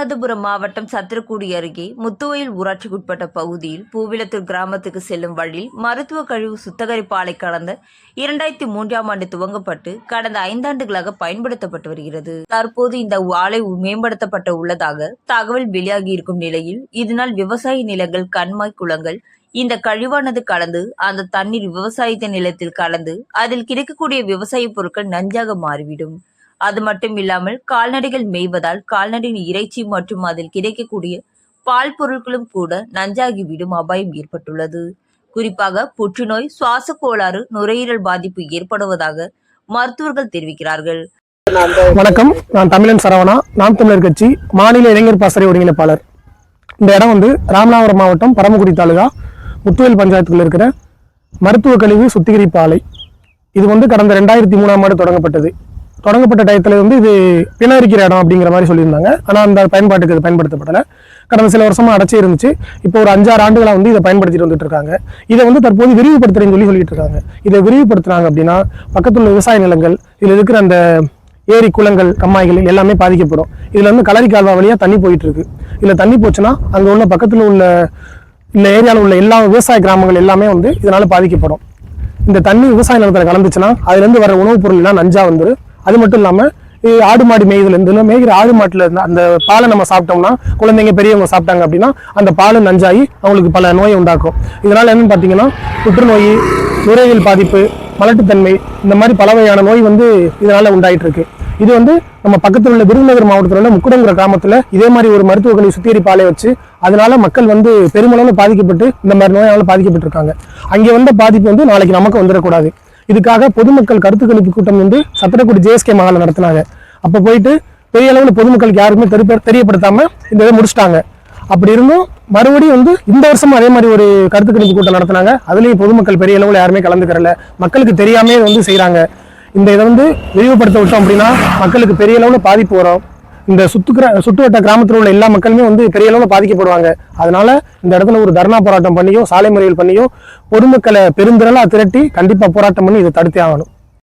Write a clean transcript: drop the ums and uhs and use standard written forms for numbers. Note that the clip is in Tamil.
ராமநாதபுரம் மாவட்டம் சத்திரக்குடி அருகே முத்துவயல் ஊராட்சிக்குட்பட்ட பகுதியில் பூவிலத்தூர் கிராமத்துக்கு செல்லும் வழியில் மருத்துவ கழிவு சுத்திகரிப்பு ஆலை கடந்த 2003ஆம் ஆண்டு துவங்கப்பட்டு கடந்த 5 ஆண்டுகளாக பயன்படுத்தப்பட்டு வருகிறது. தற்போது இந்த ஆலை மேம்படுத்தப்பட்டு உள்ளதாக தகவல் வெளியாகி இருக்கும் நிலையில் இதனால் விவசாய நிலங்கள், கண்மாய், குளங்கள் இந்த கழிவானது கலந்து அந்த தண்ணீர் விவசாயத்தின் நிலத்தில் கலந்து அதில் கிடைக்கக்கூடிய விவசாய பொருட்கள் நஞ்சாக மாறிவிடும். அது மட்டும் இல்லாமல் கால்நடைகள் மேய்வதால் கால்நடையின் இறைச்சி மற்றும் அதில் கிடைக்கக்கூடிய பால் பொருட்களும் கூட நஞ்சாகிவிடும் அபாயம் ஏற்பட்டுள்ளது. குறிப்பாக புற்றுநோய், சுவாச கோளாறு, நுரையீரல் பாதிப்பு ஏற்படுவதாக மருத்துவர்கள் தெரிவிக்கிறார்கள். வணக்கம், நான் தமிழன் சரவணா, நாம் தமிழர் கட்சி மாநில இளைஞர் பாசறை ஒருங்கிணைப்பாளர். இந்த இடம் ராமநாதபுரம் மாவட்டம் பரமக்குடி தாலுகா முத்துவேல் பஞ்சாயத்துக்குள்ள இருக்கிற மருத்துவ கழிவு சுத்திகரிப்பு ஆலை. இது கடந்த 2003ஆம் ஆண்டு தொடங்கப்பட்ட டயத்துல இது பிணரிக்கிற இடம் அப்படிங்கிற மாதிரி சொல்லியிருந்தாங்க. ஆனால் அந்த பயன்பாட்டுக்கு இது பயன்படுத்தப்படலை. கடந்த சில வருஷமா அடைச்சி இருந்துச்சு. இப்போ ஒரு 5-6 ஆண்டுகளாக இதை பயன்படுத்திட்டு வந்துட்டு இருக்காங்க. இதை தற்போது விரிவுபடுத்துறேன்னு சொல்லிட்டு இருக்காங்க. இதை விரிவுபடுத்துறாங்க அப்படின்னா பக்கத்துல விவசாய நிலங்கள், இதுல இருக்கிற அந்த ஏரி, குளங்கள், கம்மாய்கள் எல்லாமே பாதிக்கப்படும். இதுல களரி கால்வா வழியா தண்ணி போயிட்டு இருக்கு. இதுல தண்ணி போச்சுன்னா அங்க உள்ள பக்கத்துல உள்ள இந்த ஏரியாவில் உள்ள எல்லா விவசாய கிராமங்கள் எல்லாமே இதனால பாதிக்கப்படும். இந்த தண்ணி விவசாய நிலத்துல கலந்துச்சுன்னா அதுல இருந்து வர உணவுப் பொருள் எல்லாம் நஞ்சா வந்துடும். அது மட்டும் இல்லாம ஆடு மாடு மேய்தல மேய்கிற ஆடு மாட்டுல இருந்த அந்த பாலை நம்ம சாப்பிட்டோம்னா, குழந்தைங்க பெரியவங்க சாப்பிட்டாங்க அப்படின்னா அந்த பால் நஞ்சாகி அவங்களுக்கு பல நோயை உண்டாக்கும். இதனால என்னன்னு பாத்தீங்கன்னா புற்றுநோய், நுரையீரல் பாதிப்பு, மலட்டுத்தன்மை, இந்த மாதிரி பல வகையான நோய் இதனால உண்டாயிட்டு இருக்கு. இது நம்ம பக்கத்தில் உள்ள விருதுநகர் மாவட்டத்தில் உள்ள முக்குடங்கிற கிராமத்துல இதே மாதிரி ஒரு மருத்துவ கழிவு சுத்திகரிப்பு ஆலை வச்சு அதனால மக்கள் பெருமளவு பாதிக்கப்பட்டு இந்த மாதிரி நோயால பாதிக்கப்பட்டிருக்காங்க. அங்கே பாதிப்பு நாளைக்கு நமக்கு வந்துடக்கூடாது. இதுக்காக பொதுமக்கள் கருத்து கணிப்பு கூட்டம் சத்திரக்குடி ஜேஎஸ்கே மகால நடத்தினாங்க. அப்ப போயிட்டு பெரிய அளவுல பொதுமக்களுக்கு யாருக்குமே தெரியப்படுத்தாம இந்த இதை முடிச்சிட்டாங்க. அப்படி இருந்தும் மறுபடியும் இந்த வருஷமும் அதே மாதிரி ஒரு கருத்து கணிப்பு கூட்டம் நடத்தினாங்க. அதுலயும் பொதுமக்கள் பெரிய அளவுல யாருமே கலந்துக்கிறல. மக்களுக்கு தெரியாமே செய்யறாங்க. இந்த இதை விரிவுபடுத்த விட்டோம் அப்படின்னா மக்களுக்கு பெரிய அளவுல பாதிப்பு வரும். இந்த சுற்றுவட்ட கிராமத்தில் உள்ள எல்லா மக்களுமே பெரிய அளவுல பாதிக்கப்படுவாங்க. அதனால இந்த இடத்துல ஒரு தர்ணா போராட்டம் பண்ணியோ, சாலை மறியல் பண்ணியோ பொதுமக்களை பெருந்திரளா திரட்டி கண்டிப்பா போராட்டம் பண்ணி இதை தடுத்தே ஆகணும்.